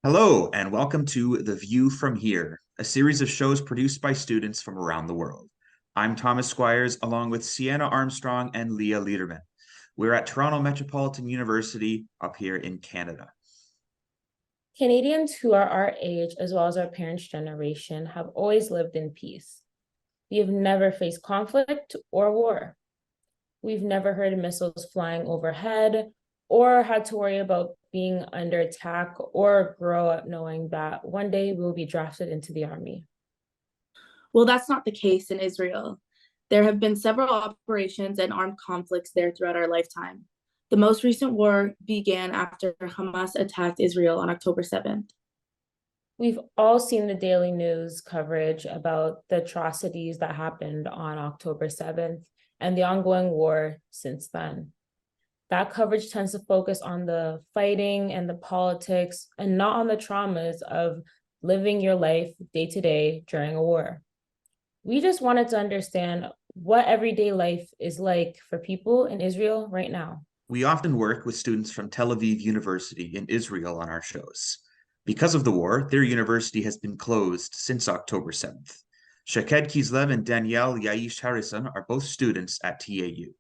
Hello, and welcome to The View from Here, a series of shows produced by students from around the world. I'm Thomas Squires, along with Sienna Armstrong and Leah Liederman. We're at Toronto Metropolitan University up here in Canada. Canadians who are our age, as well as our parents' generation, have always lived in peace. We have never faced conflict or war. We've never heard missiles flying overhead or had to worry about being under attack or grow up knowing that one day we will be drafted into the army. Well, that's not the case in Israel. There have been several operations and armed conflicts there throughout our lifetime. The most recent war began after Hamas attacked Israel on October 7th. We've all seen the daily news coverage about the atrocities that happened on October 7th and the ongoing war since then. That coverage tends to focus on the fighting and the politics and not on the traumas of living your life day to day during a war. We just wanted to understand what everyday life is like for people in Israel right now. We often work with students from Tel Aviv University in Israel on our shows. Because of the war, their university has been closed since October 7th. Shaked Kislev and Danielle Yaish Harrison are both students at TAU.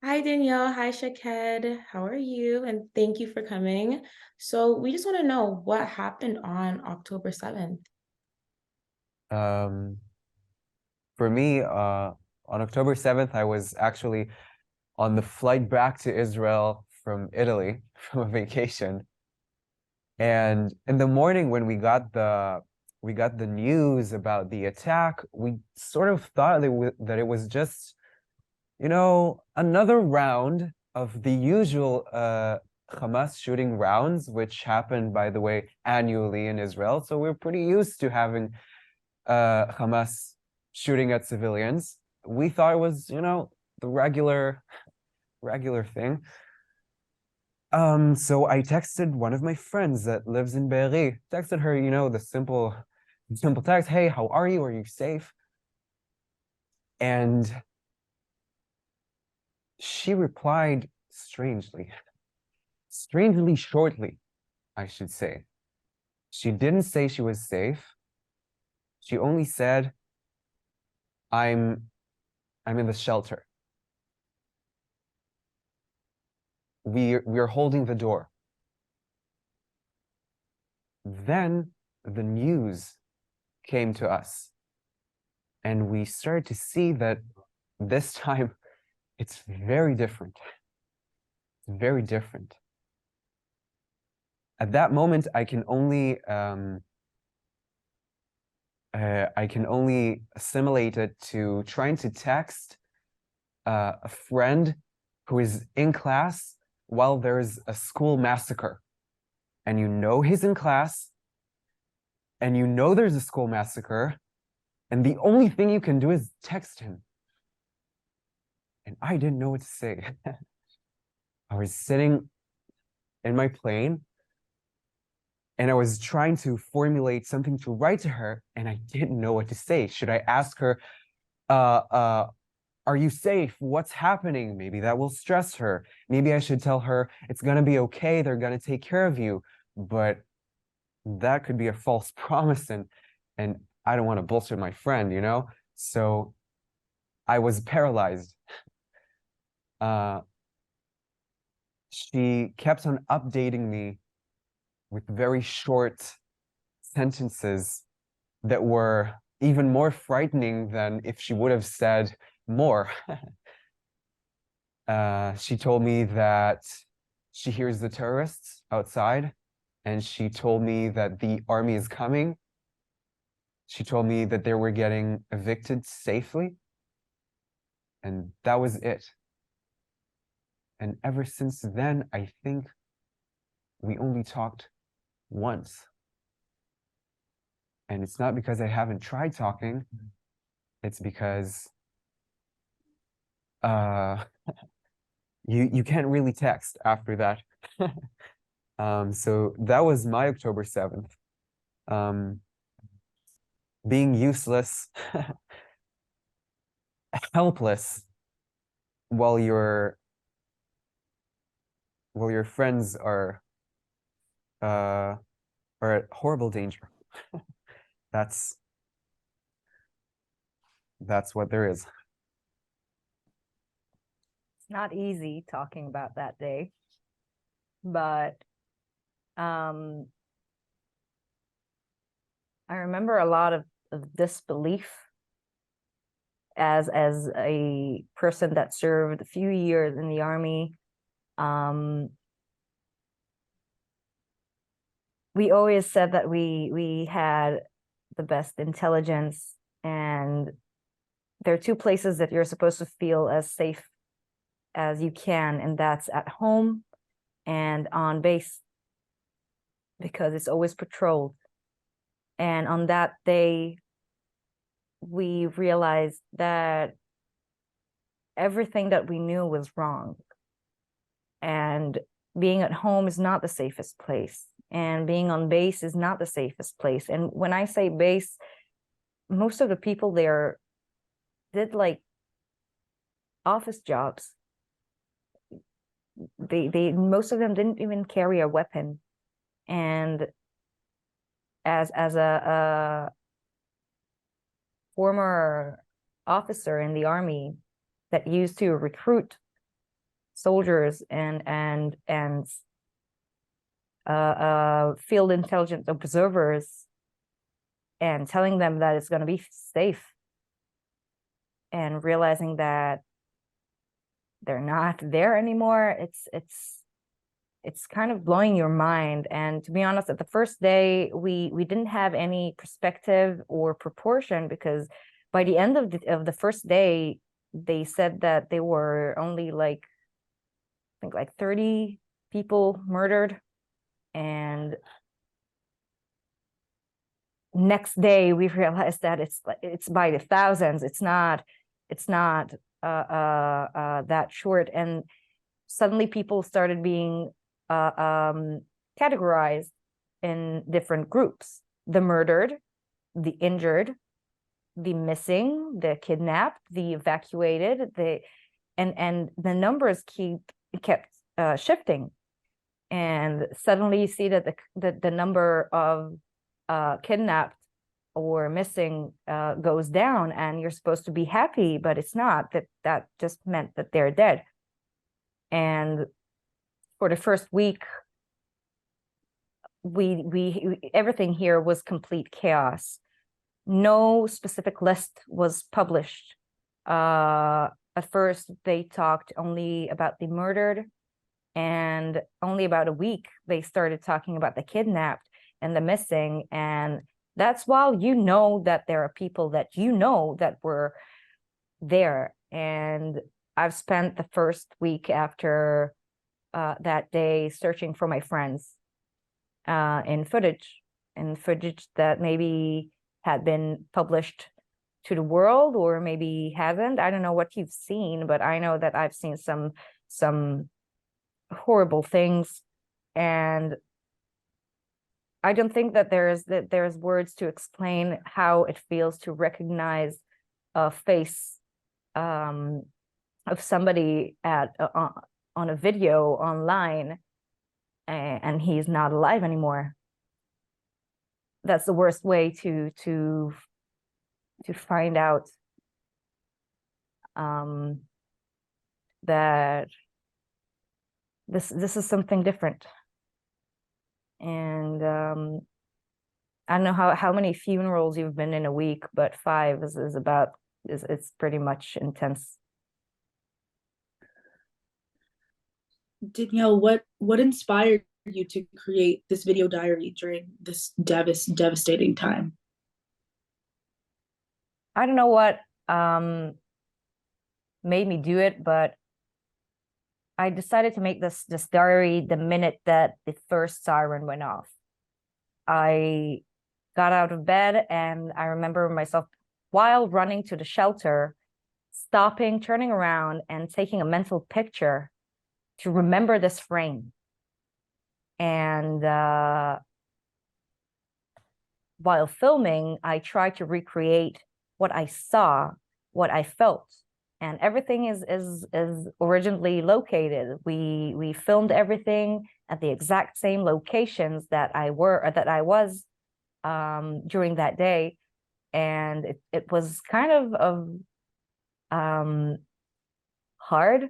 Hi, Danielle. Hi, Shaked. How are you? And thank you for coming. So we just want to know what happened on October 7th. Um, for me, on October 7th, I was actually on the flight back to Israel from Italy from a vacation. And in the morning when we got the news about the attack, we sort of thought that it was just, another round of the usual Hamas shooting rounds, which happened, by the way, annually in Israel. So we're pretty used to having Hamas shooting at civilians. We thought it was, the regular thing. So I texted one of my friends that lives in Be'eri, texted her, the simple text, hey, how are you? Are you safe? And she replied strangely shortly, I should say. She didn't say she was safe. She only said, I'm in the shelter. We're holding the door. Then the news came to us, and we started to see that this time it's very different. It's very different. At that moment, I can only assimilate it to trying to text a friend who is in class while there's a school massacre. And he's in class, and there's a school massacre, and the only thing you can do is text him. And I didn't know what to say. I was sitting in my plane, and I was trying to formulate something to write to her, and I didn't know what to say. Should I ask her, are you safe? What's happening? Maybe that will stress her. Maybe I should tell her it's gonna be okay, they're gonna take care of you. But that could be a false promise, and I don't want to bullshit my friend, So I was paralyzed. She kept on updating me with very short sentences that were even more frightening than if she would have said more. She told me that she hears the terrorists outside, and she told me that the army is coming. She told me that they were getting evicted safely, and that was it. And ever since then, I think we only talked once. And it's not because I haven't tried talking, it's because you can't really text after that. So that was my October 7th. Being useless, helpless, while your friends are are at horrible danger. That's what there is. It's not easy talking about that day, but I remember a lot of disbelief as a person that served a few years in the army. We always said that we had the best intelligence, and there are two places that you're supposed to feel as safe as you can, and that's at home and on base, because it's always patrolled. And on that day, we realized that everything that we knew was wrong. And being at home is not the safest place. And being on base is not the safest place. And when I say base, most of the people there did like office jobs. They most of them didn't even carry a weapon. And as a former officer in the army that used to recruit soldiers and field intelligence observers and telling them that it's going to be safe, and realizing that they're not there anymore, it's kind of blowing your mind. And to be honest, at the first day, we didn't have any perspective or proportion, because by the end of the first day, they said that they were only like, I think like 30 people murdered. And next day we realized that it's by the thousands. It's not that short. And suddenly people started being categorized in different groups: the murdered, the injured, the missing, the kidnapped, the evacuated, and the numbers kept shifting. And suddenly you see that the number of kidnapped or missing goes down, and you're supposed to be happy, but it's not. That just meant that they're dead. And for the first week, we everything here was complete chaos. No specific list was published. At first, they talked only about the murdered, and only about a week they started talking about the kidnapped and the missing. And that's while you know that there are people that you know that were there. And I've spent the first week after that day searching for my friends in footage that maybe had been published to the world or maybe hasn't. I don't know what you've seen, but I know that I've seen some horrible things, and I don't think that there's words to explain how it feels to recognize a face of somebody on a video online, and he's not alive anymore. That's the worst way to find out that this is something different. And I don't know how many funerals you've been in a week, but 5 is it's pretty much intense. Danielle, what inspired you to create this video diary during this devastating time? I don't know what made me do it, but I decided to make this diary the minute that the first siren went off. I got out of bed, and I remember myself, while running to the shelter, stopping, turning around, and taking a mental picture to remember this frame. And while filming, I tried to recreate what I saw, what I felt, and everything is originally located. We filmed everything at the exact same locations that I was during that day, and it was kind of hard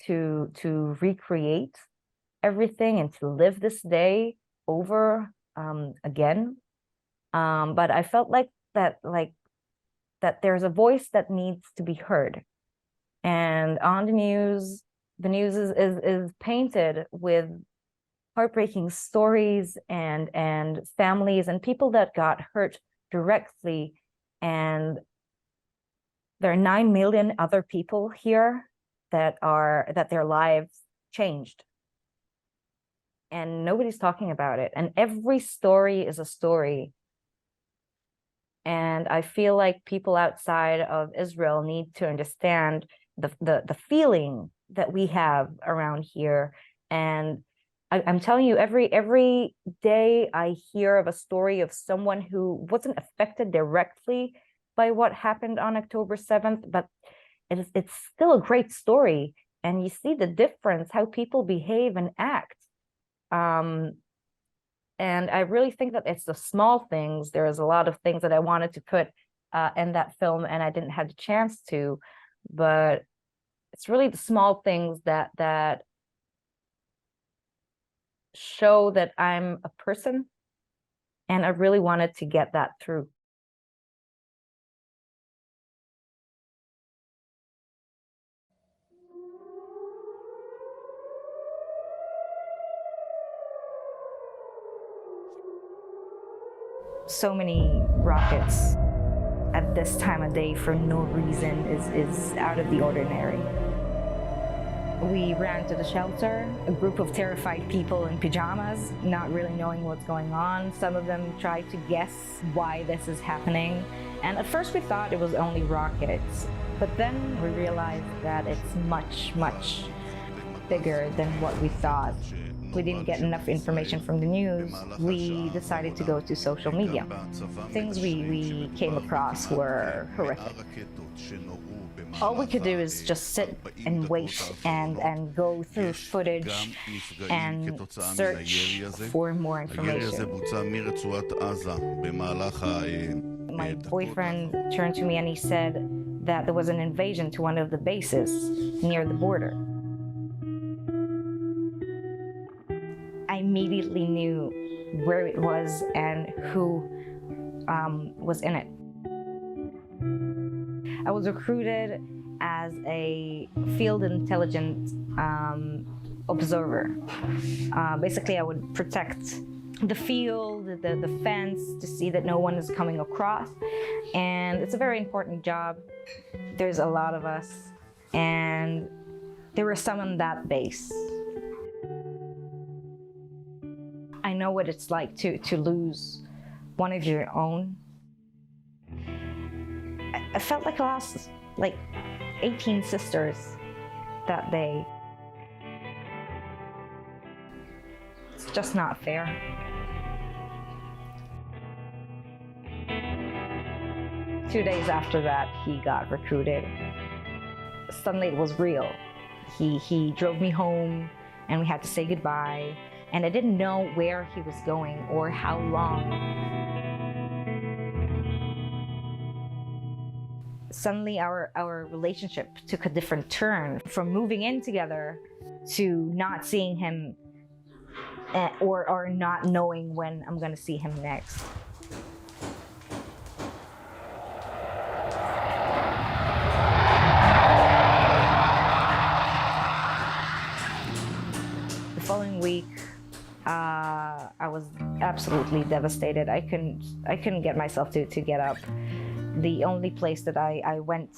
to recreate everything and to live this day over again. But I felt like that there's a voice that needs to be heard. And on the news is painted with heartbreaking stories and families and people that got hurt directly. And there are 9 million other people here that their lives changed. And nobody's talking about it. And every story is a story. And I feel like people outside of Israel need to understand the feeling that we have around here. And I'm telling you, every day I hear of a story of someone who wasn't affected directly by what happened on October 7th, but it's still a great story. And you see the difference, how people behave and act. And I really think that it's the small things. There's a lot of things that I wanted to put in that film, and I didn't have the chance to. But it's really the small things that show that I'm a person, and I really wanted to get that through. So many rockets at this time of day for no reason is out of the ordinary. We ran to the shelter, a group of terrified people in pajamas, not really knowing what's going on. Some of them tried to guess why this is happening. And at first we thought it was only rockets, but then we realized that it's much, much bigger than what we thought. We didn't get enough information from the news. We decided to go to social media. Things we came across were horrific. All we could do is just sit and wait and go through footage and search for more information. My boyfriend turned to me and he said that there was an invasion to one of the bases near the border. I immediately knew where it was and who was in it. I was recruited as a field intelligence observer. Basically, I would protect the field, the fence, to see that no one is coming across. And it's a very important job. There's a lot of us, and there were some on that base. I know what it's like to lose one of your own. I felt like I lost like 18 sisters that day. It's just not fair. Two days after that, he got recruited. Suddenly it was real. He drove me home and we had to say goodbye. And I didn't know where he was going or how long. Suddenly our relationship took a different turn, from moving in together to not seeing him or not knowing when I'm gonna see him next. The following week, I was absolutely devastated. I couldn't get myself to get up. The only place that I went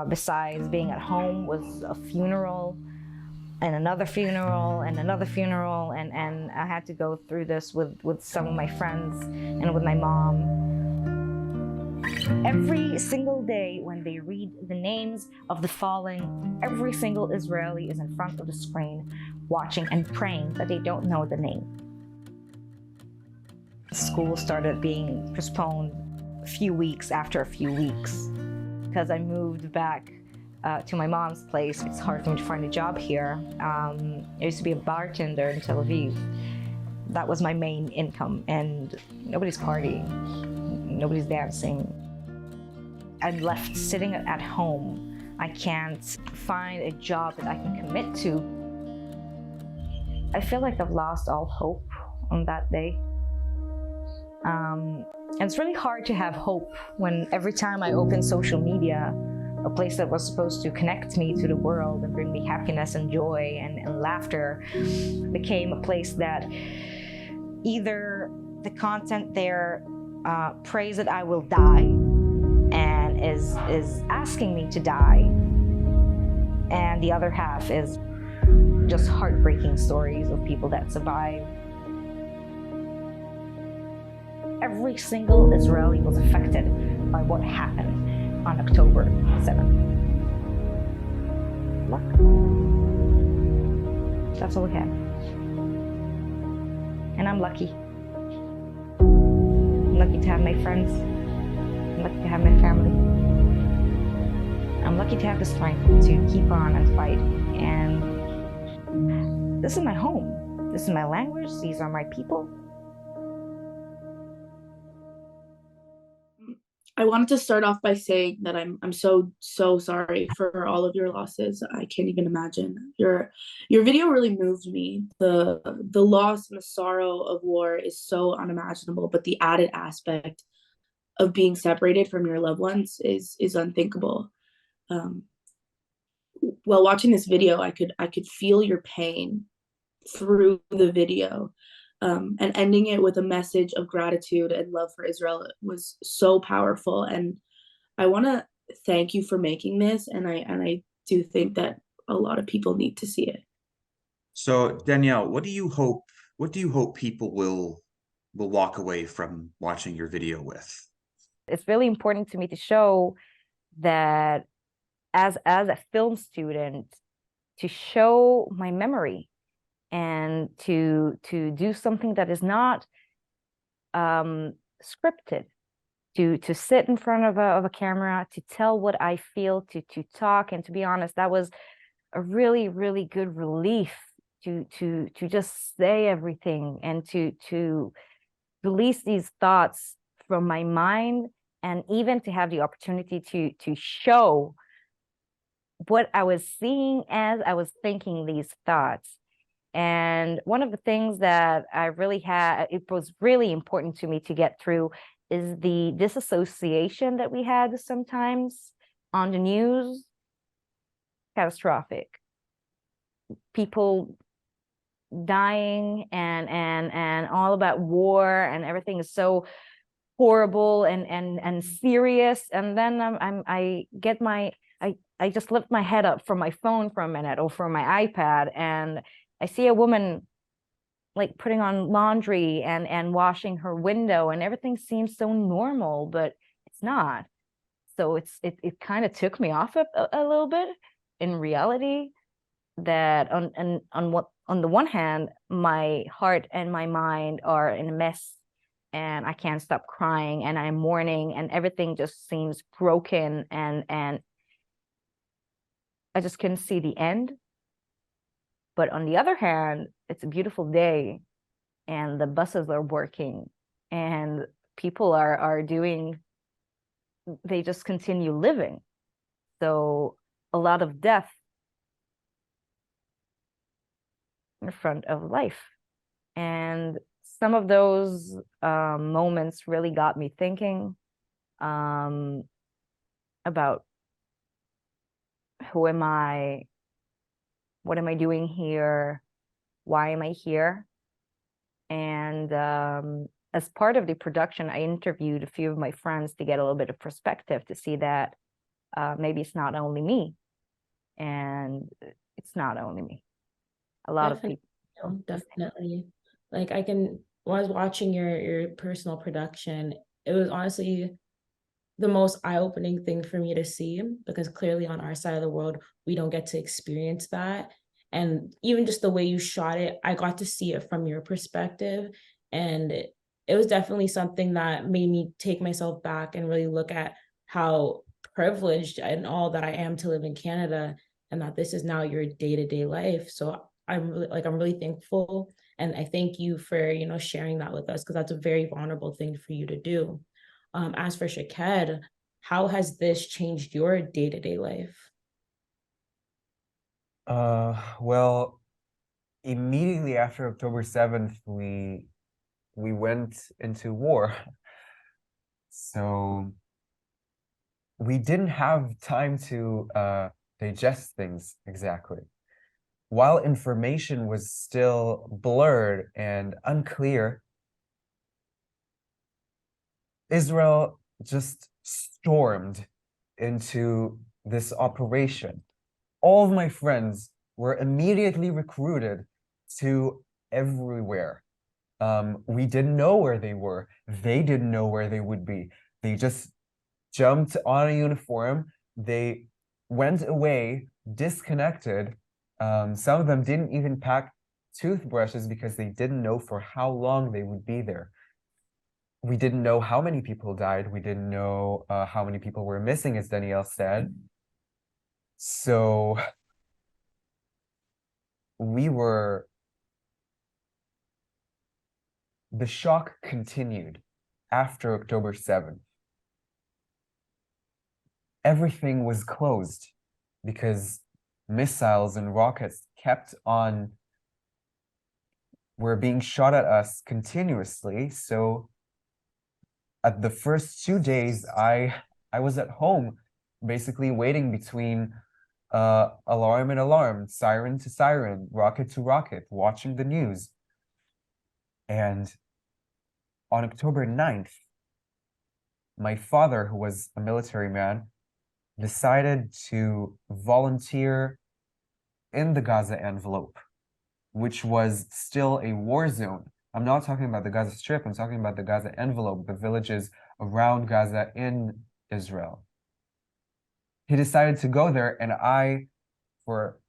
besides being at home was a funeral and another funeral and another funeral, and I had to go through this with some of my friends and with my mom. Every single day when they read the names of the fallen, every single Israeli is in front of the screen watching and praying that they don't know the name. School started being postponed a few weeks after a few weeks because I moved back to my mom's place. It's hard for me to find a job here. I used to be a bartender in Tel Aviv. That was my main income, and nobody's partying, nobody's dancing. I'm left sitting at home. I can't find a job that I can commit to. I feel like I've lost all hope on that day. And it's really hard to have hope when every time I open social media, a place that was supposed to connect me to the world and bring me happiness and joy and laughter became a place that either the content there prays that I will die and is asking me to die, and the other half is just heartbreaking stories of people that survive. Every single Israeli was affected by what happened on October 7th. Luck. That's all we have. And I'm lucky. I'm lucky to have my friends. I'm lucky to have my family. I'm lucky to have the strength to keep on and fight. And this is my home. This is my language. These are my people. I wanted to start off by saying that I'm so sorry for all of your losses. I can't even imagine. Your video really moved me. The loss and the sorrow of war is so unimaginable, but the added aspect of being separated from your loved ones is unthinkable. While watching this video, I could feel your pain through the video. And ending it with a message of gratitude and love for Israel was so powerful. And I want to thank you for making this. And I do think that a lot of people need to see it. So Danielle, what do you hope people will walk away from watching your video with? It's really important to me to show that as a film student, to show my memory and to do something that is not scripted, to sit in front of a camera, to tell what I feel, to talk. And to be honest, that was a really, really good relief to just say everything and to release these thoughts from my mind, and even to have the opportunity to show what I was seeing as I was thinking these thoughts. And one of the things that I really had, it was really important to me to get through, is the disassociation that we had sometimes on the news. Catastrophic. People dying and all about war, and everything is so horrible and serious. And then I just lift my head up from my phone for a minute or from my iPad, and I see a woman like putting on laundry and washing her window, and everything seems so normal, but it's not. So it kind of took me off a little bit in reality, that on the one hand, my heart and my mind are in a mess, and I can't stop crying, and I'm mourning, and everything just seems broken, and I just couldn't see the end. But on the other hand, it's a beautiful day, and the buses are working, and people are doing, they just continue living. So a lot of death in front of life. And some of those moments really got me thinking about who am I? What am I doing here? Why am I here? And as part of the production, I interviewed a few of my friends to get a little bit of perspective, to see that maybe it's not only me. And it's not only me. A lot of people. Definitely. Like when I was watching your personal production, it was honestly the most eye-opening thing for me to see, because clearly on our side of the world, we don't get to experience that. And even just the way you shot it, I got to see it from your perspective. And it was definitely something that made me take myself back and really look at how privileged in all that I am to live in Canada, and that this is now your day-to-day life. So I'm really thankful, and I thank you for, you know, sharing that with us, because that's a very vulnerable thing for you to do. As for Shaked, how has this changed your day-to-day life? Well, immediately after October 7th, we went into war. So we didn't have time to digest things exactly. While information was still blurred and unclear, Israel just stormed into this operation. All of my friends were immediately recruited to everywhere. We didn't know where they were. They didn't know where they would be. They just jumped on a uniform. They went away disconnected. Some of them didn't even pack toothbrushes because they didn't know for how long they would be there. We didn't know how many people died. We didn't know how many people were missing, as Danielle said. So the shock continued after October 7th. Everything was closed because missiles and rockets were being shot at us continuously. So at the first 2 days, I was at home, basically waiting between alarm and alarm, siren to siren, rocket to rocket, watching the news. And on October 9th, my father, who was a military man, decided to volunteer in the Gaza envelope, which was still a war zone. I'm not talking about the Gaza Strip, I'm talking about the Gaza envelope, the villages around Gaza in Israel. He decided to go there, and I, for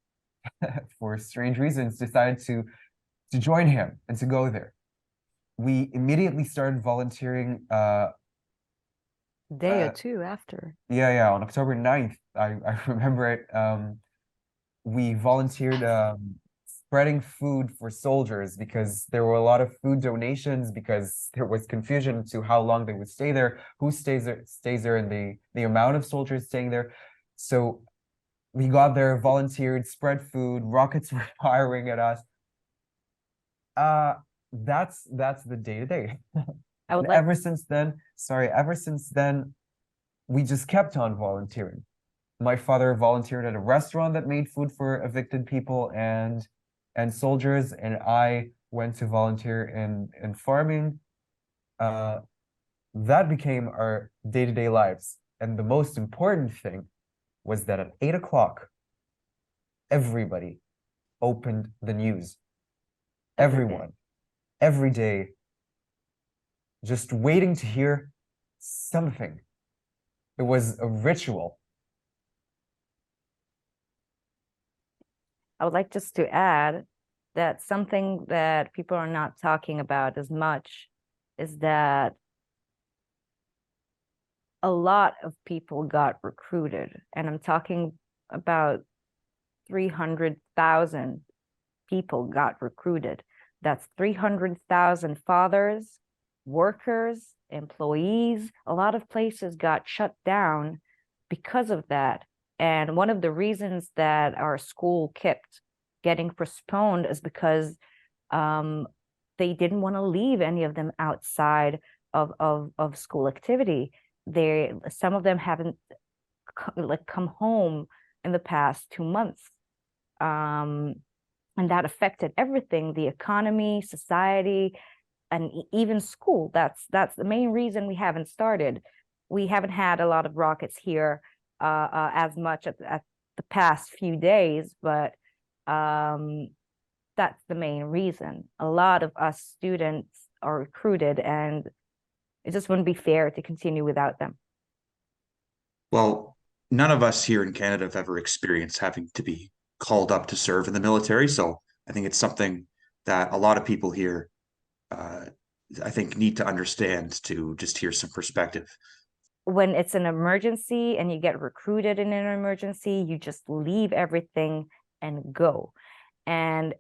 for strange reasons, decided to join him and to go there. We immediately started volunteering Day or two after. yeah, on October 9th, I remember it. We volunteered spreading food for soldiers because there were a lot of food donations, because there was confusion to how long they would stay there, who stays there, and the amount of soldiers staying there. So we got there, volunteered, spread food, rockets were firing at us. That's the day-to-day. I would And like ever since then, we just kept on volunteering. My father volunteered at a restaurant that made food for evicted people and soldiers, and I went to volunteer in farming. That became our day-to-day lives. And the most important thing was that at 8 o'clock, everybody opened the news. every day. Everyone, every day, just waiting to hear something. It was a ritual. I would like just to add that something that people are not talking about as much is that a lot of people got recruited, and I'm talking about 300,000 people got recruited. That's 300,000 fathers, workers, employees. A lot of places got shut down because of that. And one of the reasons that our school kept getting postponed is because they didn't want to leave any of them outside of school activity. Some of them haven't come home in the past 2 months. And that affected everything, the economy, society, and even school. That's the main reason we haven't started. We haven't had a lot of rockets here as much at the past few days, but that's the main reason. A lot of us students are recruited, and it just wouldn't be fair to continue without them. Well, none of us here in Canada have ever experienced having to be called up to serve in the military. So I think it's something that a lot of people here, I think, need to understand to just hear some perspective. when it's an emergency and you get recruited in an emergency, you just leave everything and go. And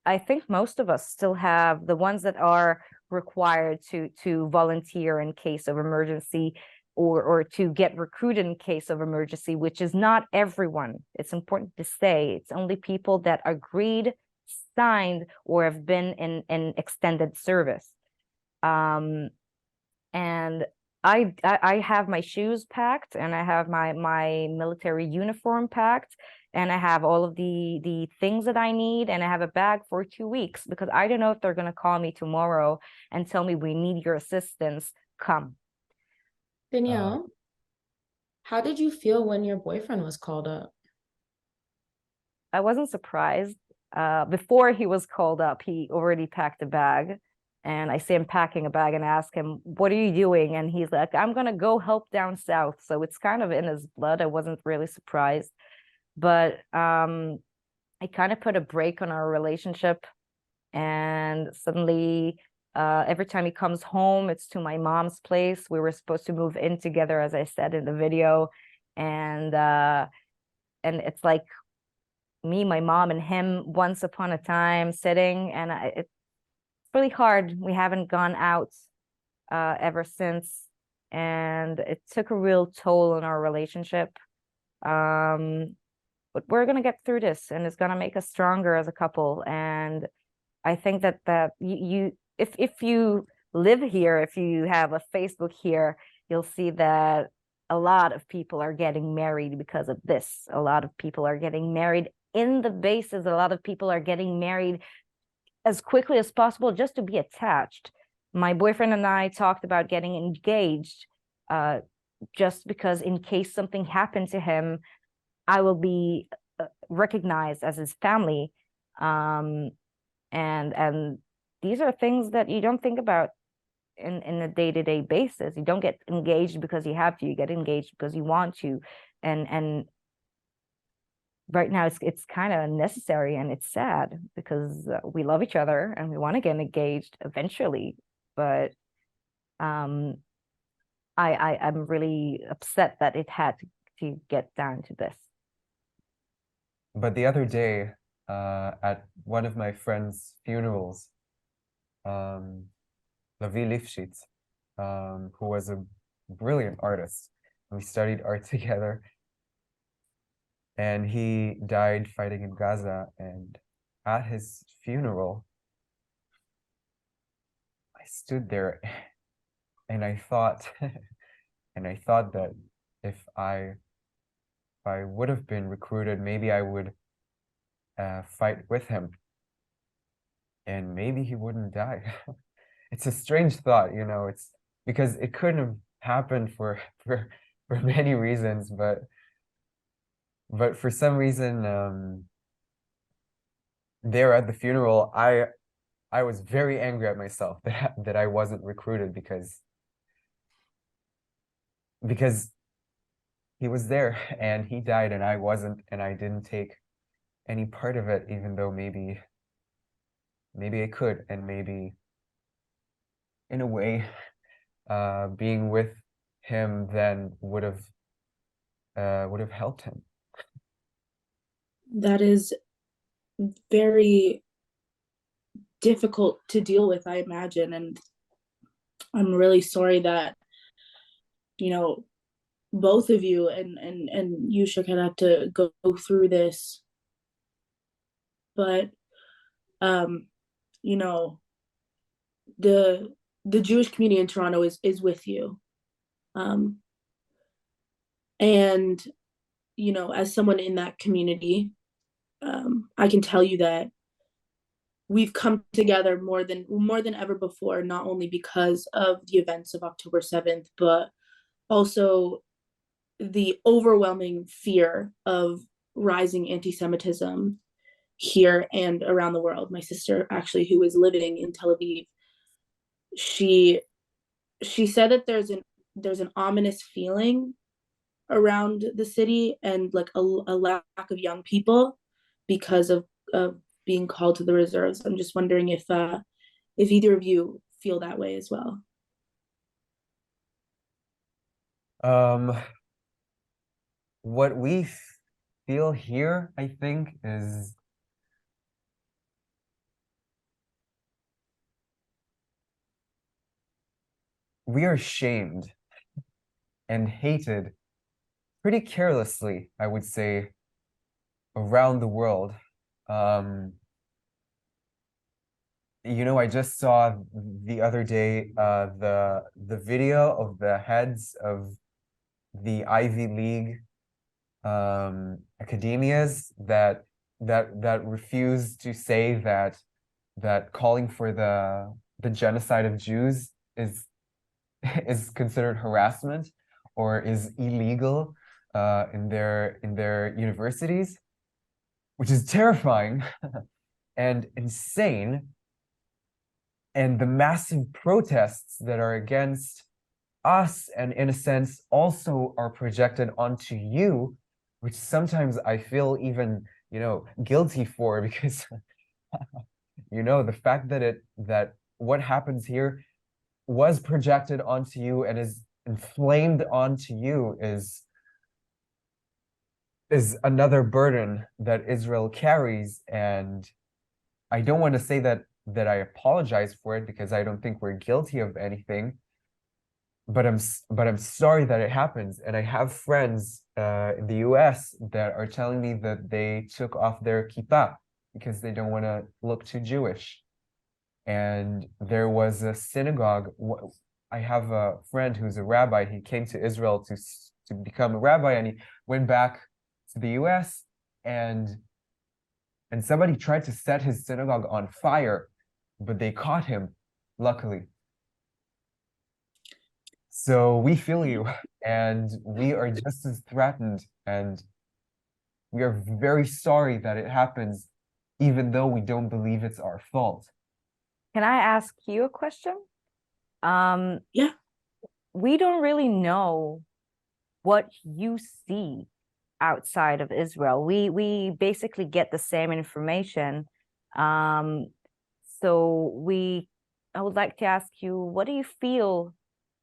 I think most of us still have, the ones that are required to volunteer in case of emergency, or to get recruited in case of emergency, which is not everyone. It's important to say it's only people that agreed, signed, or have been in extended service. And I have my shoes packed, and I have my military uniform packed, and I have all of the things that I need, and I have a bag for 2 weeks, because I don't know if they're going to call me tomorrow and tell me we need your assistance. Come. Danielle, how did you feel when your boyfriend was called up? I wasn't surprised. Before he was called up, he already packed a bag. And I see him packing a bag and ask him, what are you doing? And he's like, I'm going to go help down south. So it's kind of in his blood. I wasn't really surprised. But I kind of put a break on our relationship. And suddenly, every time he comes home, it's to my mom's place. We were supposed to move in together, as I said in the video. And it's like me, my mom, and him once upon a time sitting, and it's really hard. We haven't gone out ever since, and it took a real toll on our relationship. But we're gonna get through this, and it's gonna make us stronger as a couple. And I think that you if you live here, if you have a Facebook here, you'll see that a lot of people are getting married because of this. A lot of people are getting married in the bases. A lot of people are getting married as quickly as possible just to be attached. My boyfriend and I talked about getting engaged, just because in case something happened to him, I will be recognized as his family. And these are things that you don't think about in a day-to-day basis. You don't get engaged because you have to. You get engaged because you want to. And right now it's kind of necessary, and it's sad because we love each other and we want to get engaged eventually. But I'm really upset that it had to get down to this. But the other day, at one of my friend's funerals, Lavi Lifshitz, who was a brilliant artist, we studied art together, and he died fighting in Gaza. And at his funeral, I stood there and I thought, that if I would have been recruited, maybe I would fight with him, and maybe he wouldn't die. It's a strange thought, you know. It's because it couldn't have happened for many reasons, but for some reason, there at the funeral, I was very angry at myself that I wasn't recruited, because he was there and he died and I wasn't, and I didn't take any part of it, even though maybe I could, and maybe in a way, being with him then would have helped him. That is very difficult to deal with, I imagine, and I'm really sorry that, you know, both of you and you should have to go through this. But you know, the Jewish community in Toronto is with you. And you know, as someone in that community, I can tell you that we've come together more than ever before, not only because of the events of October 7th, but also the overwhelming fear of rising anti-Semitism here and around the world. My sister, actually, who is living in Tel Aviv, she said that there's an ominous feeling around the city, and like a lack of young people because of being called to the reserves. I'm just wondering if either of you feel that way as well. What we feel here, I think, is we are shamed and hated pretty carelessly, I would say, around the world. I just saw the other day the video of the heads of the Ivy League academias that refuse to say that calling for the genocide of Jews is is considered harassment or is illegal in their universities, which is terrifying and insane. And the massive protests that are against us and in a sense also are projected onto you, which sometimes I feel even, guilty for, because the fact that what happens here was projected onto you and is inflamed onto you is another burden that Israel carries. And I don't want to say that I apologize for it, because I don't think we're guilty of anything. But I'm sorry that it happens. And I have friends in the US that are telling me that they took off their kippah because they don't want to look too Jewish. And there was a synagogue. I have a friend who's a rabbi. He came to Israel to become a rabbi, and he went back to the US, and somebody tried to set his synagogue on fire, but they caught him, luckily. So we feel you, and we are just as threatened, and we are very sorry that it happens, even though we don't believe it's our fault. Can I ask you a question? Yeah. We don't really know what you see outside of Israel. We basically get the same information. So I would like to ask you, what do you feel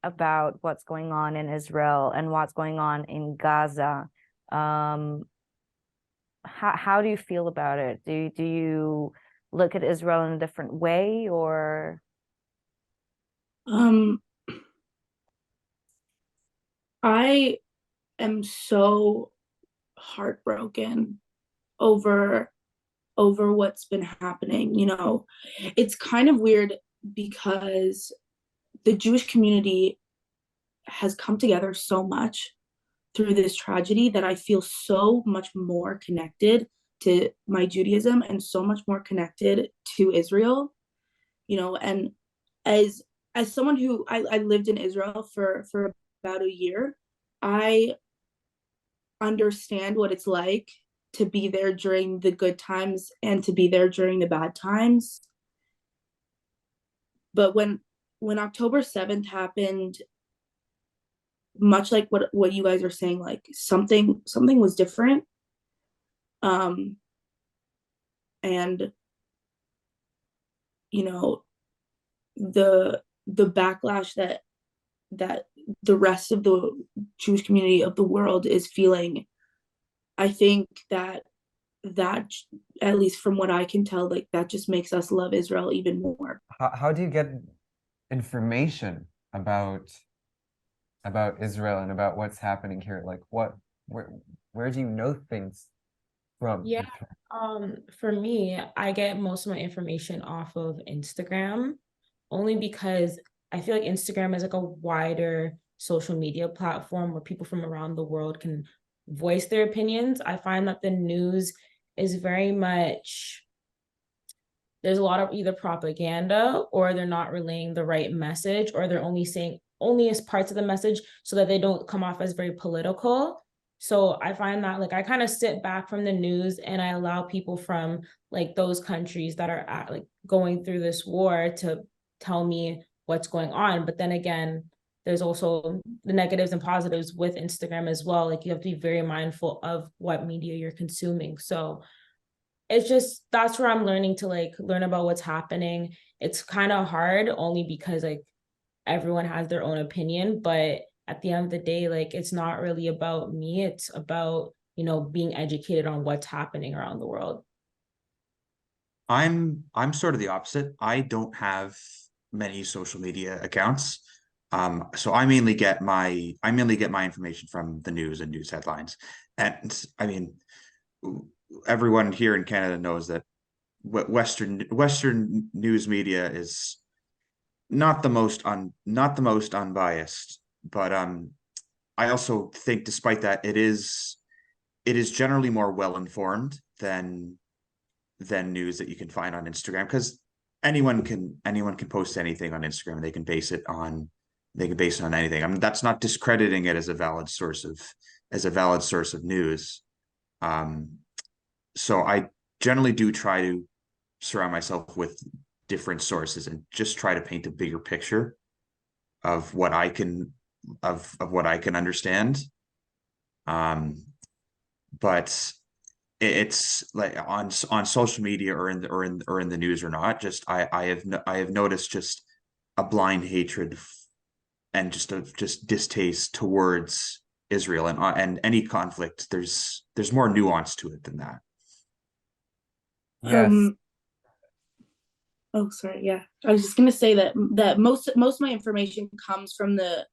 about what's going on in Israel and what's going on in Gaza? How do you feel about it? Do you look at Israel in a different way, or? I am so heartbroken over what's been happening. It's kind of weird because the Jewish community has come together so much through this tragedy that I feel so much more connected to my Judaism and so much more connected to Israel. And as someone who I lived in Israel for about a year, I understand what it's like to be there during the good times and to be there during the bad times. But when October 7th happened, much like what you guys are saying, like something was different. And the backlash that the rest of the Jewish community of the world is feeling, I think that at least from what I can tell, like that just makes us love Israel even more. How do you get information about Israel and about what's happening here? Like where do you know things from? Yeah, for me, I get most of my information off of Instagram, only because I feel like Instagram is like a wider social media platform where people from around the world can voice their opinions. I find that the news is very much, there's a lot of either propaganda, or they're not relaying the right message, or they're only saying only as parts of the message so that they don't come off as very political. So I find that like I kind of sit back from the news and I allow people from like those countries that are like going through this war to tell me what's going on. But then again, there's also the negatives and positives with Instagram as well. Like you have to be very mindful of what media you're consuming. So it's just, that's where I'm learning to like learn about what's happening. It's kind of hard only because like everyone has their own opinion, but at the end of the day, like, it's not really about me. It's about, being educated on what's happening around the world. I'm sort of the opposite. I don't have many social media accounts. So I mainly get my information from the news and news headlines. And I mean, everyone here in Canada knows that Western news media is not the most unbiased, but I also think despite that it is generally more well informed than news that you can find on Instagram, because anyone can post anything on Instagram. They can base it on anything. I mean, that's not discrediting it as a valid source of news. So I generally do try to surround myself with different sources and just try to paint a bigger picture of what I can what I can understand. But it's like on social media or in the news or not, just I have noticed just a blind hatred and just distaste towards Israel, and any conflict. There's more nuance to it than that. Yes. Oh, sorry. Yeah, I was just gonna say that most of my information comes from the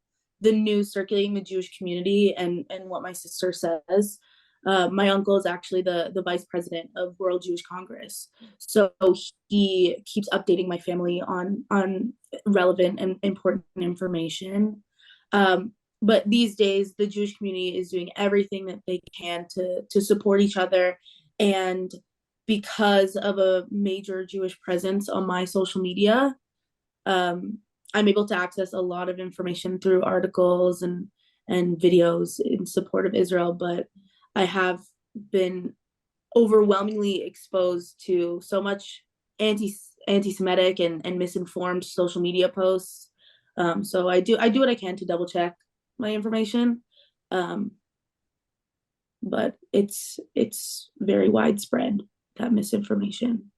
news circulating the Jewish community and what my sister says. My uncle is actually the vice president of World Jewish Congress, so he keeps updating my family on relevant and important information. But these days, the Jewish community is doing everything that they can to support each other, and because of a major Jewish presence on my social media, I'm able to access a lot of information through articles and videos in support of Israel. But I have been overwhelmingly exposed to so much anti-Semitic and misinformed social media posts. So I do what I can to double check my information. But it's very widespread, that misinformation.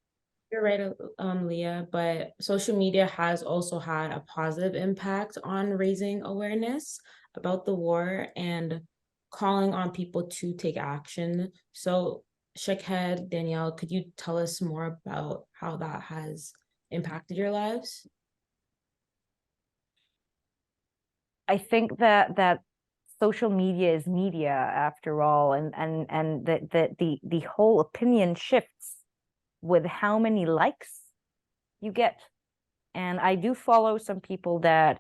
You're right, Leah, but social media has also had a positive impact on raising awareness about the war and calling on people to take action. So, Shakhed, Danielle, could you tell us more about how that has impacted your lives? I think that social media is media after all, and the whole opinion shifts with how many likes you get. And I do follow some people that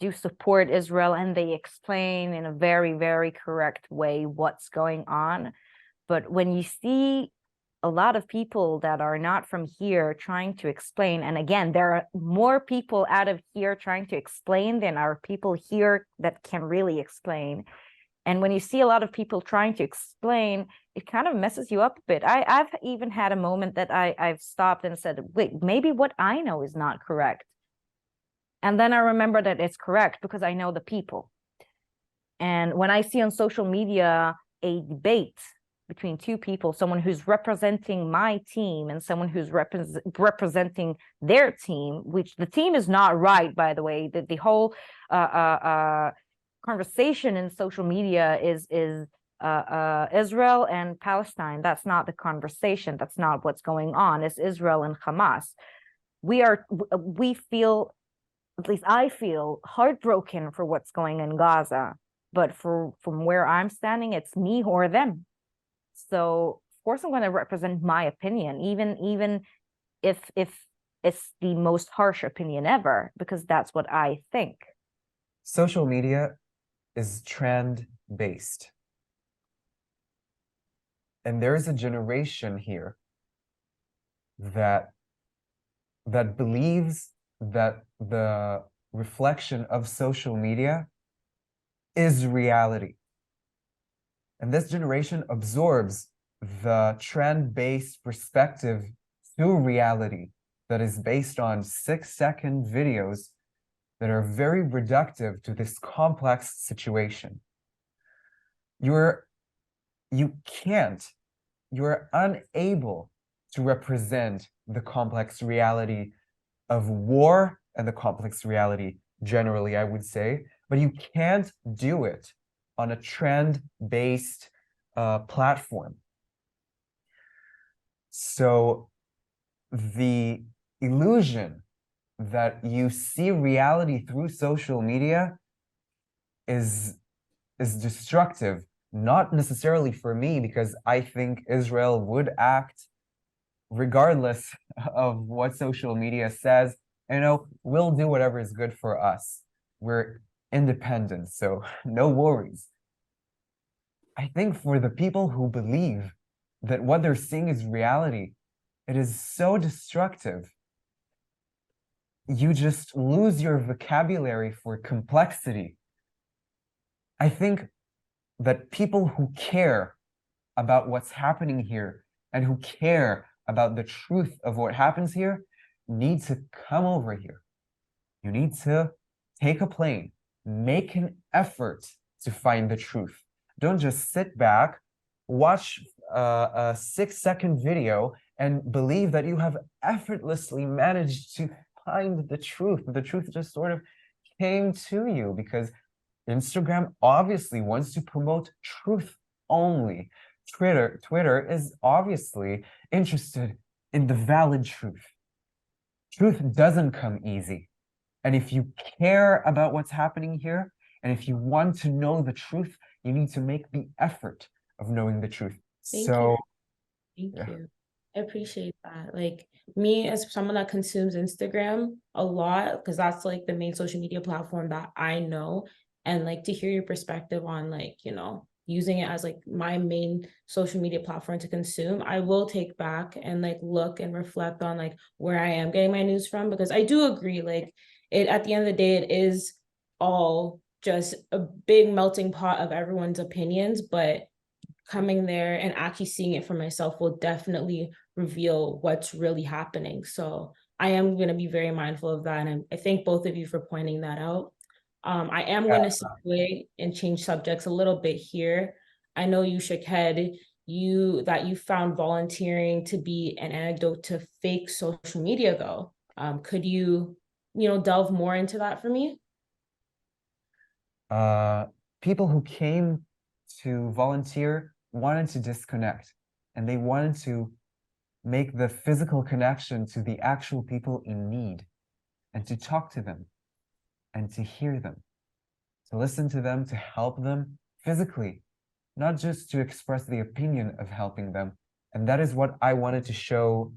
do support Israel, and they explain in a very, very correct way what's going on. But when you see a lot of people that are not from here trying to explain, and again, there are more people out of here trying to explain than are people here that can really explain. And when you see a lot of people trying to explain, it kind of messes you up a bit. I've even had a moment that I've stopped and said, wait, maybe what I know is not correct. And then I remember that it's correct because I know the people. And when I see on social media a debate between two people, someone who's representing my team and someone who's representing their team, which the team is not right, by the way, the whole conversation in social media is Israel and Palestine. That's not the conversation. That's not what's going on. It's Israel and Hamas. We feel, at least I feel, heartbroken for what's going in Gaza. But from where I'm standing, it's me or them. So of course I'm going to represent my opinion, even if it's the most harsh opinion ever, because that's what I think. Social media is trend based. And there is a generation here that believes that the reflection of social media is reality. And this generation absorbs the trend-based perspective to reality that is based on 6-second videos that are very reductive to this complex situation. You're unable to represent the complex reality of war and the complex reality generally, I would say, but you can't do it on a trend-based platform. So the illusion that you see reality through social media is destructive, not necessarily for me, because I think Israel would act regardless of what social media says. We'll do whatever is good for us. We're independent, so no worries. I think for the people who believe that what they're seeing is reality, it is so destructive. You just lose your vocabulary for complexity. I think that people who care about what's happening here and who care about the truth of what happens here need to come over here. You need to take a plane, make an effort to find the truth. Don't just sit back, watch a 6-second video and believe that you have effortlessly managed to find the truth. The truth just sort of came to you because Instagram obviously wants to promote truth only. Twitter is obviously interested in the valid truth. Truth doesn't come easy. And if you care about what's happening here, and if you want to know the truth, you need to make the effort of knowing the truth. Thank So, you. Thank you. I appreciate that. Like me as someone that consumes Instagram a lot, because that's like the main social media platform that I know, and like to hear your perspective on like, using it as like my main social media platform to consume, I will take back and like look and reflect on like where I am getting my news from, because I do agree, like it at the end of the day, it is all just a big melting pot of everyone's opinions, but coming there and actually seeing it for myself will definitely reveal what's really happening. So I am going to be very mindful of that. And I thank both of you for pointing that out. I am going to segue and change subjects a little bit here. I know you shook head, that you found volunteering to be an antidote to fake social media though. Could you, delve more into that for me? People who came to volunteer wanted to disconnect, and they wanted to make the physical connection to the actual people in need, and to talk to them, and to hear them, to listen to them, to help them physically, not just to express the opinion of helping them. And that is what I wanted to show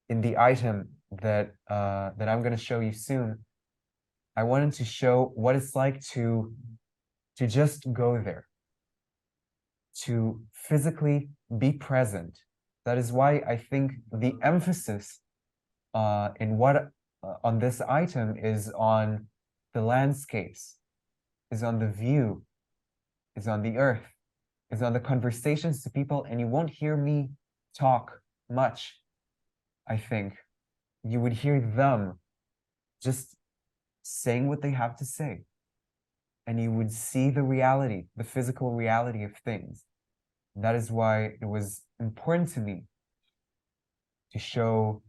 in the item that I'm going to show you soon. I wanted to show what it's like to just go there, to physically be present. That is why I think the emphasis on this item is on the landscapes, is on the view, is on the earth, is on the conversations to people. And you won't hear me talk much, I think. You would hear them just saying what they have to say. And you would see the reality, the physical reality of things. That is why it was important to me to show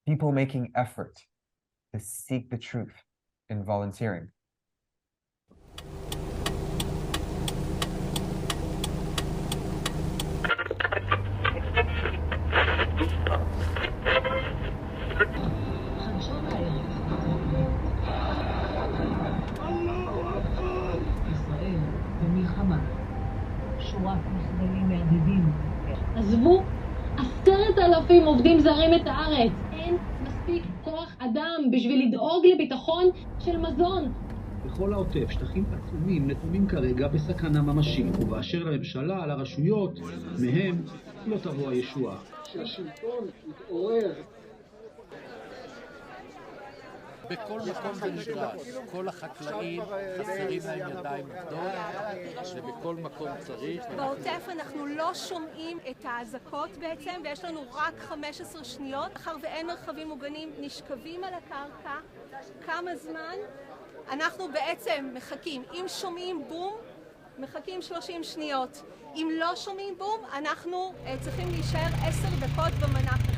people making effort to seek the truth in volunteering. עזבו 10,000 עובדים זרים את הארץ. אין מספיק כוח אדם בשביל לדאוג לביטחון של מזון. בכל העוטף שטחים עצומים נתונים כרגע בסכנה ממשית, ובאשר לממשלה, לרשויות, מהם לא תבוא הישועה. שהשלטון יתעורר. בכל מקום זה נדרש, כל החקלאים חסרים להם ידיים עובדות, ובכל מקום צריך. בעוטף אנחנו לא שומעים את האזעקות בעצם, ויש לנו רק 15 שניות. אחר ואין מרחבים מוגנים, נשכבים על הקרקע. כמה זמן? אנחנו בעצם מחכים. אם שומעים בום, מחכים 30 שניות. אם לא שומעים בום, אנחנו צריכים להישאר 10 דקות במנח.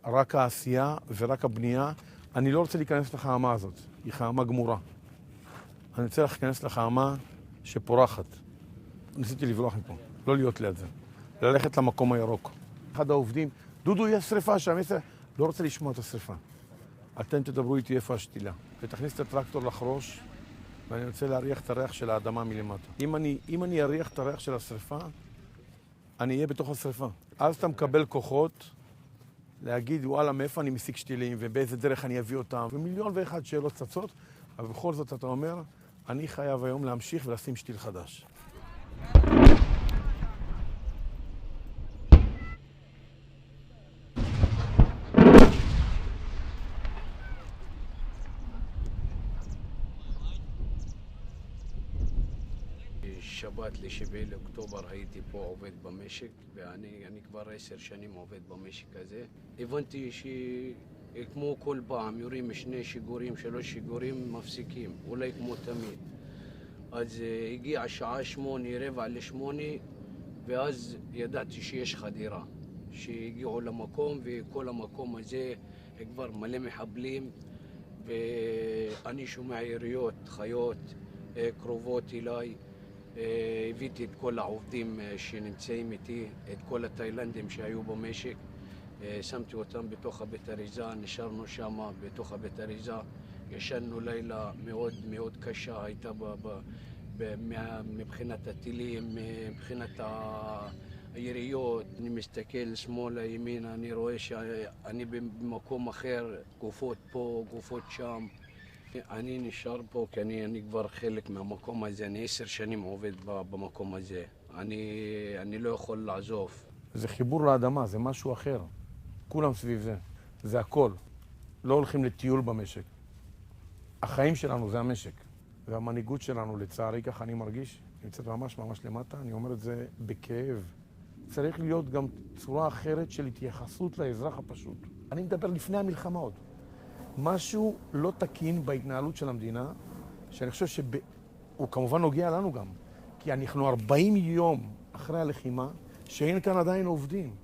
רק העשייה ורק הבנייה. אני לא רוצה להיכנס לחממה הזאת, היא חממה גמורה. אני רוצה להיכנס לחממה שפורחת. ניסיתי לברוח מפה, לא להיות ליד זה. ללכת למקום הירוק. אחד העובדים, דודו, יש שריפה שם, לא רוצה לשמוע את השריפה. אתם תדברו איתי איפה השתילה. ותכניס את הטרקטור לחרוש, ואני רוצה להריח את הריח של האדמה מלמטה. אם אני אריח את הריח של השריפה, אני אהיה בתוך השריפה. אז אתה מקבל כוחות להגיד, וואלה, מאיפה אני משיג שתילים, ובאיזה דרך אני אביא אותם, ומיליון ואחד שאלות צצות, אבל בכל זאת אתה אומר, אני חייב היום להמשיך ולשים שתיל חדש. שבת ל7 לאוקטובר הייתי פה עובד במשק, ואני כבר 10 שנים עובד במשק הזה. הבנתי שכמו כל פעם יורים 2 שיגורים, 3 שיגורים, מפסיקים, אולי כמו תמיד. אז הגיעה השעה 8, 7:45, ואז ידעתי שיש חדירה. שהגיעו למקום, וכל המקום הזה כבר מלא מחבלים, ואני שומע יריות, חיות קרובות אליי. הבאתי את כל העובדים שנמצאים איתי, את כל התאילנדים שהיו במשק, שמתי אותם בתוך הבית אריזה, נשארנו שם בתוך הבית אריזה, ישנו לילה מאוד מאוד קשה, הייתה מבחינת הטילים, מבחינת היריות. אני מסתכל שמאלה, ימינה, אני רואה שאני במקום אחר, גופות פה, גופות שם. אני נשאר פה כי אני כבר חלק מהמקום הזה, אני 10 שנים עובד במקום הזה. אני לא יכול לעזוב. זה חיבור לאדמה, זה משהו אחר. כולם סביב זה. זה הכל. לא הולכים לטיול במשק. החיים שלנו זה המשק. והמנהיגות שלנו, לצערי, ככה אני מרגיש, נמצאת ממש ממש למטה, אני אומר את זה בכאב. צריך להיות גם צורה אחרת של התייחסות לאזרח הפשוט. אני מדבר לפני המלחמה עוד. משהו לא תקין בהתנהלות של המדינה, שאני חושב שהוא כמובן נוגע לנו גם. כי אנחנו 40 יום אחרי הלחימה, שאין כאן עדיין עובדים.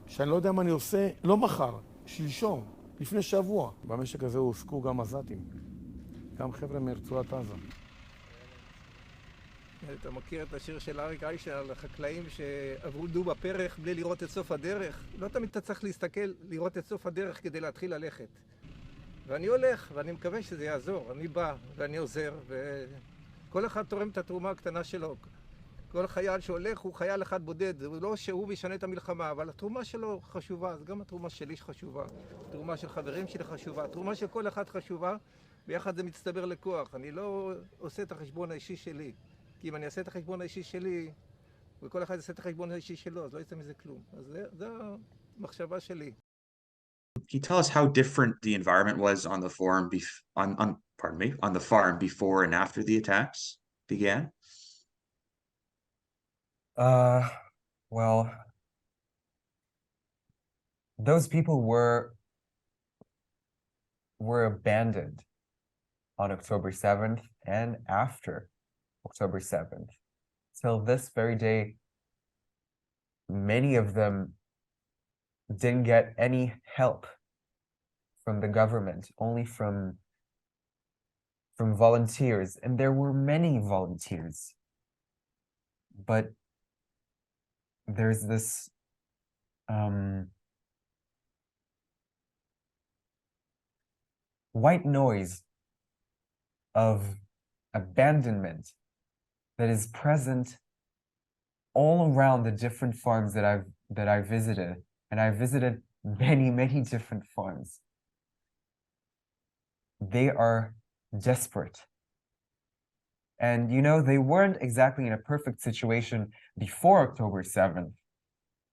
שאני לא יודע מה אני עושה, לא מחר, שלשום, לפני שבוע. במשק הזה הועסקו גם עזתים, גם חבר'ה מרצועת עזה. אתה מכיר את השיר של אריק איינשטיין על החקלאים שעבדו בפרח בלי לראות את סוף הדרך? לא תמיד אתה צריך להסתכל, לראות את סוף הדרך כדי להתחיל ללכת. ואני הולך, ואני מקווה שזה יעזור. אני בא, ואני עוזר, וכל אחד תורם את התרומה הקטנה שלו. כל חייל שהולך הוא חייל אחד בודד, זה לא שהוא ישנה את המלחמה, אבל התרומה שלו חשובה, אז גם התרומה שלי חשובה, התרומה של חברים שלי חשובה, התרומה של כל אחד חשובה, ביחד זה מצטבר לכוח. אני לא עושה את החשבון האישי שלי, כי אם אני אעשה את החשבון האישי שלי, וכל אחד יעשה את החשבון האישי שלו, אז לא יצא מזה כלום. אז זה המחשבה שלי. Can you tell us how different the environment was on the farm on the farm before and after the attacks began? Well, those people were abandoned on October 7th and after October 7th. Till this very day, many of them didn't get any help from the government, only from volunteers, and there were many volunteers. But there's this white noise of abandonment that is present all around the different farms that I visited. And I visited many different farms. They are desperate. And, you know, they weren't exactly in a perfect situation before October 7th.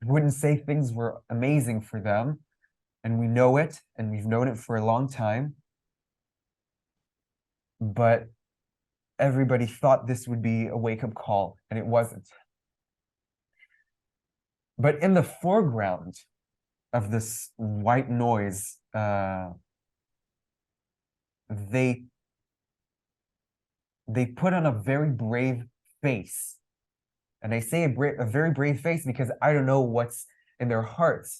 I wouldn't say things were amazing for them, and we know it, and we've known it for a long time. But everybody thought this would be a wake-up call, and it wasn't. But in the foreground of this white noise, they put on a very brave face. And I say a very brave face because I don't know what's in their hearts.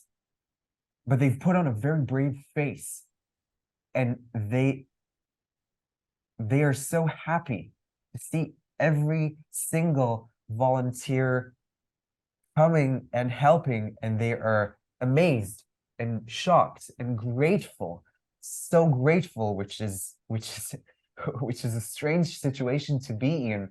but they've put on a very brave face, and they are so happy to see every single volunteer coming and helping, and they are amazed and shocked and grateful, so grateful, which is a strange situation to be in,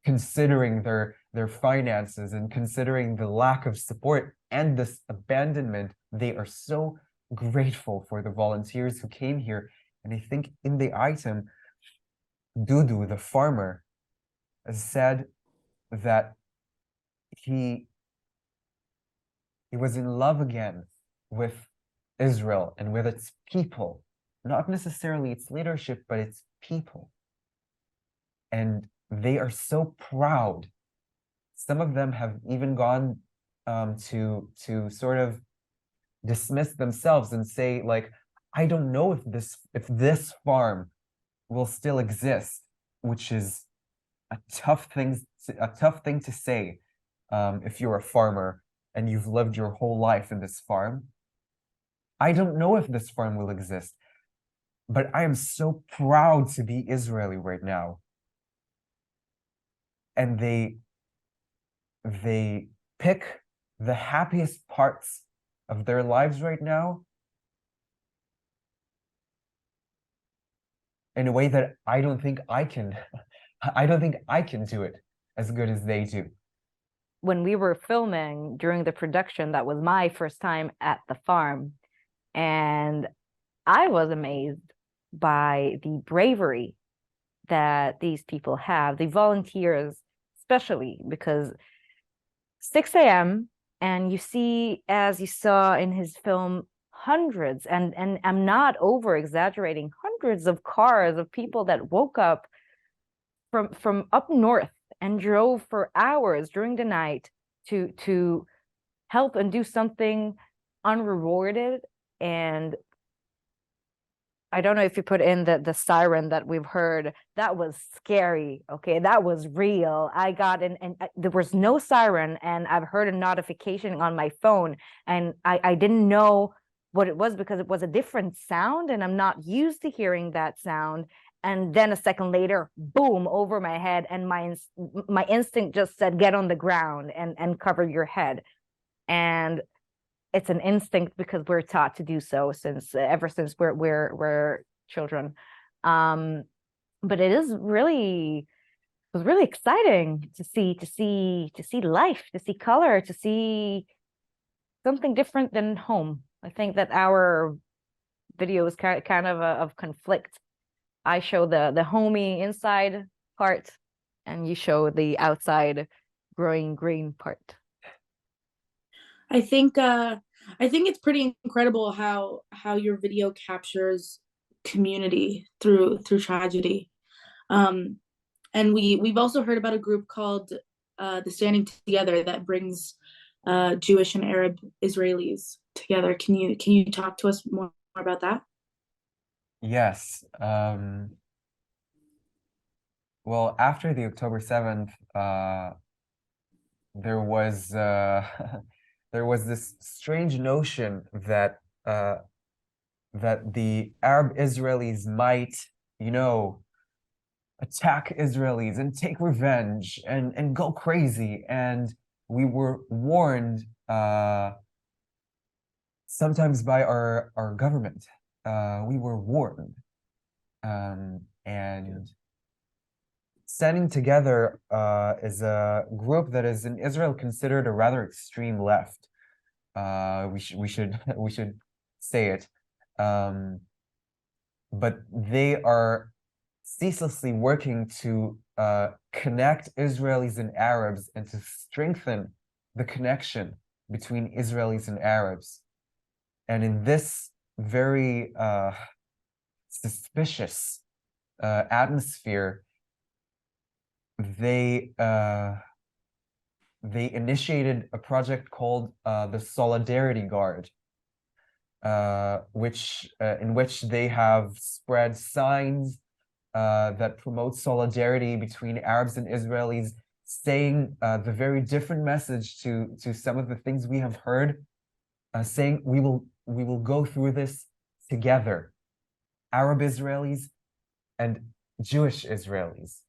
considering their finances and considering the lack of support and this abandonment. They are so grateful for the volunteers who came here. And I think in the item, Dudu, the farmer, said that he was in love again with Israel and with its people, not necessarily its leadership, but its people. And they are so proud. Some of them have even gone to sort of dismiss themselves and say, like, I don't know if this farm will still exist, which is a tough thing to say if you're a farmer and you've lived your whole life in this farm. I don't know if this farm will exist, but I am so proud to be Israeli right now. And they pick the happiest parts of their lives right now in a way that I don't think I can do it as good as they do. When we were filming during the production, that was my first time at the farm, and I was amazed by the bravery that these people have, the volunteers, especially because 6 a.m. and you see, as you saw in his film, hundreds, and I'm not over exaggerating, hundreds of cars of people that woke up from up north and drove for hours during the night to help and do something unrewarded. And I don't know if you put in the siren that we've heard. That was scary. Okay, that was real. I got in, and there was no siren, and I've heard a notification on my phone, and I didn't know what it was because it was a different sound, and I'm not used to hearing that sound. And then a second later, boom, over my head, and my instinct just said, get on the ground and cover your head. And it's an instinct because we're taught to do so ever since we're children. But it was really exciting to see life, to see color, to see something different than home. I think that our video is kind of conflict. I show the homey inside part, and you show the outside growing green part. I think it's pretty incredible how your video captures community through tragedy. And we've also heard about a group called the Standing Together that brings Jewish and Arab Israelis together. Can you talk to us more about that? Yes. Well, after the October 7th, there was there was this strange notion that that the Arab Israelis might, attack Israelis and take revenge and go crazy. And we were warned sometimes by our government. We were warned. And Standing Together is a group that is in Israel considered a rather extreme left. We should say it. But they are ceaselessly working to connect Israelis and Arabs and to strengthen the connection between Israelis and Arabs. And in this very suspicious atmosphere, they initiated a project called the Solidarity Guard, in which they have spread signs that promote solidarity between Arabs and Israelis, saying the very different message to some of the things we have heard, saying we will we will go through this together, Arab Israelis and Jewish Israelis.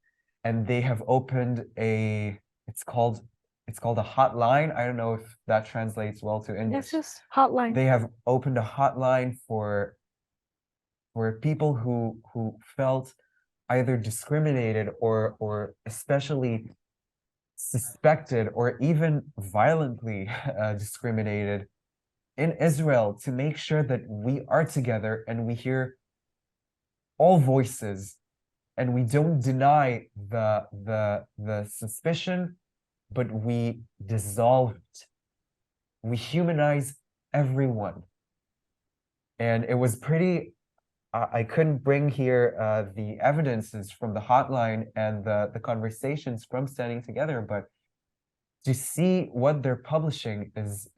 And they have opened it's called a hotline. I don't know if that translates well to English. Yes, hotline. They have opened a hotline for people who felt either discriminated or especially suspected or even violently discriminated in Israel, to make sure that we are together and we hear all voices and we don't deny the suspicion, but we dissolve it. We humanize everyone. And it was pretty, I couldn't bring here the evidences from the hotline and the conversations from standing together, but to see what they're publishing is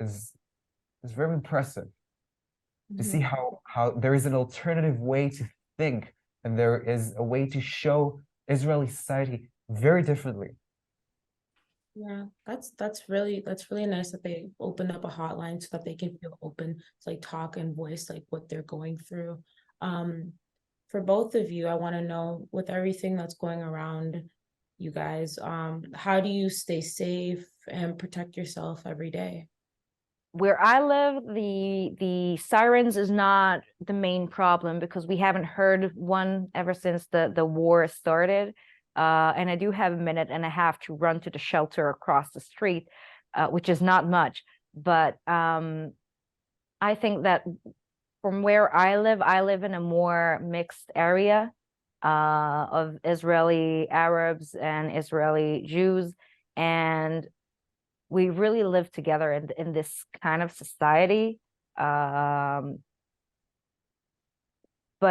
very impressive. To see how there is an alternative way to think, and there is a way to show Israeli society very differently. Yeah, that's really nice that they opened up a hotline so that they can feel open to like talk and voice like what they're going through. For both of you, I want to know, with everything that's going around you guys, how do you stay safe and protect yourself every day? Where I live, the sirens is not the main problem because we haven't heard one ever since the war started. And I do have a minute and a half to run to the shelter across the street, which is not much. But I think that from where I live in a more mixed area of Israeli Arabs and Israeli Jews. And we really live together in this kind of society. But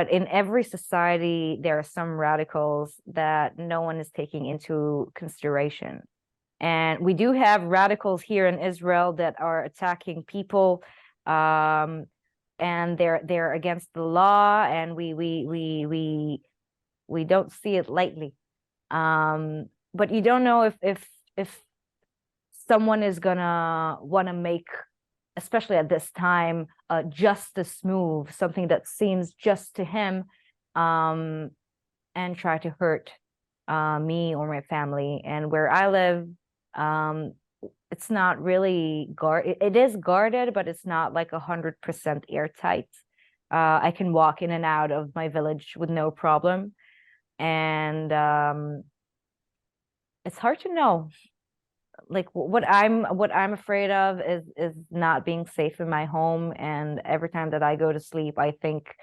in every society, there are some radicals that no one is taking into consideration. And we do have radicals here in Israel that are attacking people, and they're against the law, and we don't see it lightly. But you don't know if someone is gonna want to make, especially at this time, a justice move, something that seems just to him, and try to hurt me or my family. And where I live, it's not really it is guarded, but it's not like 100% airtight. I can walk in and out of my village with no problem. And it's hard to know. Like what I'm afraid of is not being safe in my home. And every time that I go to sleep, I think,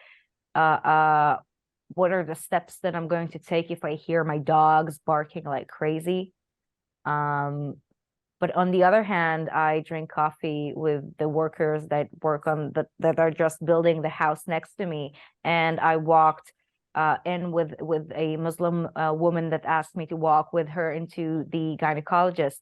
what are the steps that I'm going to take if I hear my dogs barking like crazy? But on the other hand, I drink coffee with the workers that work on that are just building the house next to me. And I walked in with a Muslim woman that asked me to walk with her into the gynecologist.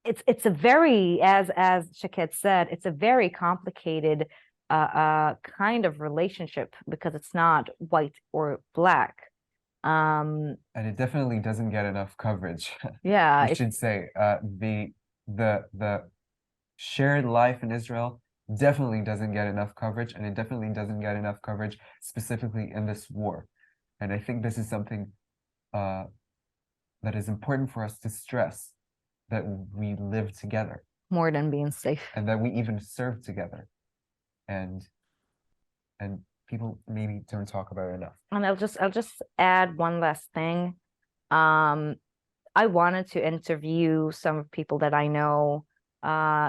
It's a very, as Shaked said, it's a very complicated kind of relationship because it's not white or black. And it definitely doesn't get enough coverage. Yeah, I should say the shared life in Israel definitely doesn't get enough coverage, and it definitely doesn't get enough coverage specifically in this war. And I think this is something that is important for us to stress, that we live together more than being safe, and that we even serve together, and people maybe don't talk about it enough. And I'll just add one last thing. I wanted to interview some people that I know,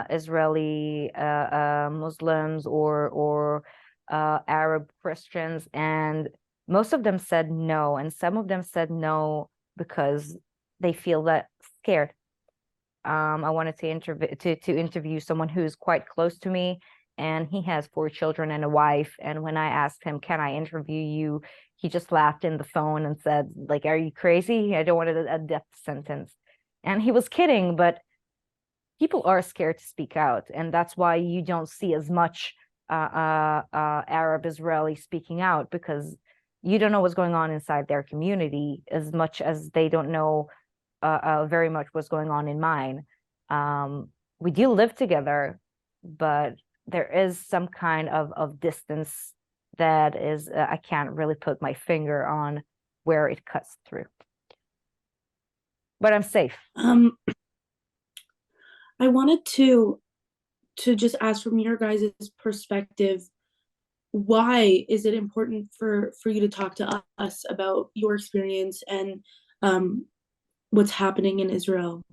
Israeli Muslims or Arab Christians, and most of them said no, and some of them said no because they feel that scared. I wanted to interview someone who's quite close to me, and he has 4 children and a wife. And when I asked him, "Can I interview you?" he just laughed in the phone and said, like, "Are you crazy? I don't want a death sentence." And he was kidding, but people are scared to speak out, and that's why you don't see as much Arab Israeli speaking out, because you don't know what's going on inside their community as much as they don't know very much what's going on in mine. We do live together, but there is some kind of distance that is, I can't really put my finger on where it cuts through. But I'm safe. I wanted to just ask from your guys' perspective, why is it important for you to talk to us about your experience and what's happening in Israel?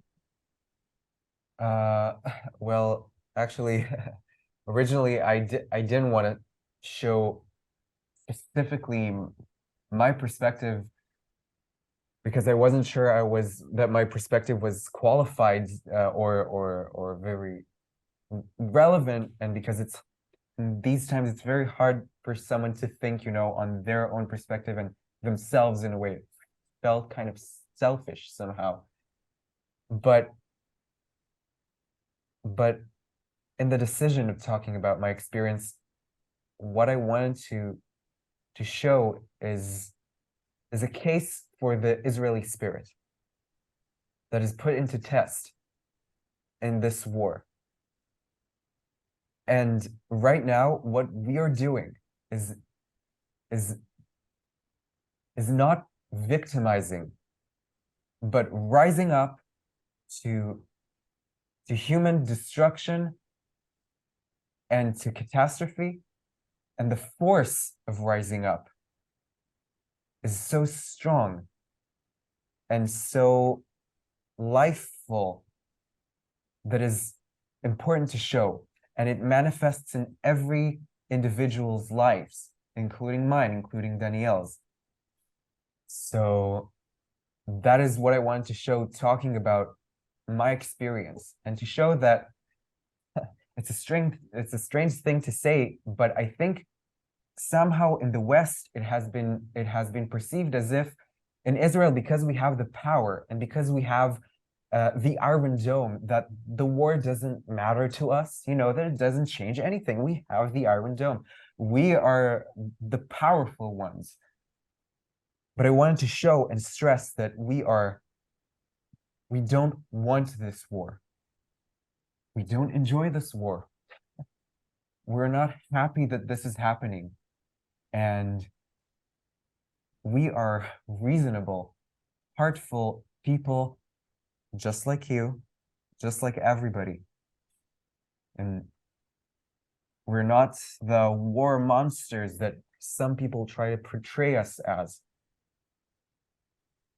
Well, actually, originally I didn't want to show specifically my perspective because I wasn't sure that my perspective was qualified or very relevant, and because it's these times it's very hard for someone to think, you know, on their own perspective and themselves in a way. It felt kind of selfish somehow. But in the decision of talking about my experience, what I wanted to show is a case for the Israeli spirit that is put into test in this war. And right now, what we are doing is not victimizing, but rising up to human destruction and to catastrophe. And the force of rising up is so strong and so lifeful that is important to show. And it manifests in every individual's lives, including mine, including Danielle's. So that is what I wanted to show, talking about my experience, and to show that it's a strange thing to say, but I think somehow in the West it has been perceived as if in Israel, because we have the power and because we have the Iron Dome, that the war doesn't matter to us, you know, that it doesn't change anything. We have the Iron Dome. We are the powerful ones. But I wanted to show and stress that we don't want this war. We don't enjoy this war. We're not happy that this is happening. And we are reasonable, heartful people, just like you, just like everybody. And we're not the war monsters that some people try to portray us as.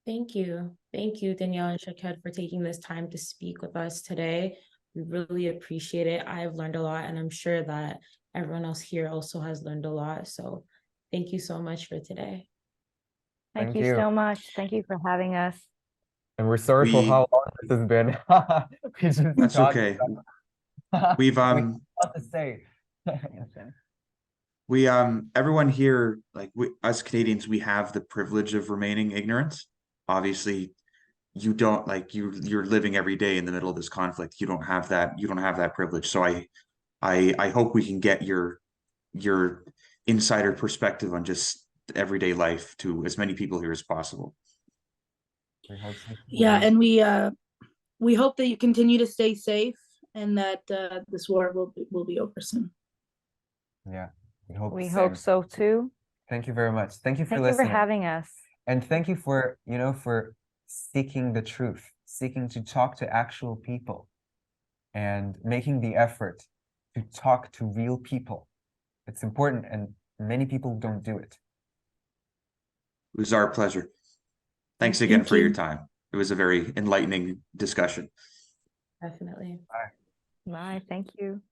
Thank you. Thank you, Danielle and Shaked, for taking this time to speak with us today. We really appreciate it. I've learned a lot, and I'm sure that everyone else here also has learned a lot. So thank you so much for today. Thank you so much. Thank you for having us. And we're sorry for how long this has been. That's okay. We've what to say. We everyone here, like us Canadians, we have the privilege of remaining ignorant. Obviously, you don't, like, you're living every day in the middle of this conflict. You don't have that privilege. So I hope we can get your insider perspective on just everyday life to as many people here as possible. Yeah, and we hope that you continue to stay safe and that this war will be over soon. Yeah, we hope so too. Thank you very much. Thank you for listening. Thank you for having us. And thank you for, you know, for seeking the truth, seeking to talk to actual people and making the effort to talk to real people. It's important, and many people don't do it. It was our pleasure. Thanks again for your time. It was a very enlightening discussion. Definitely. Bye. Bye. Thank you.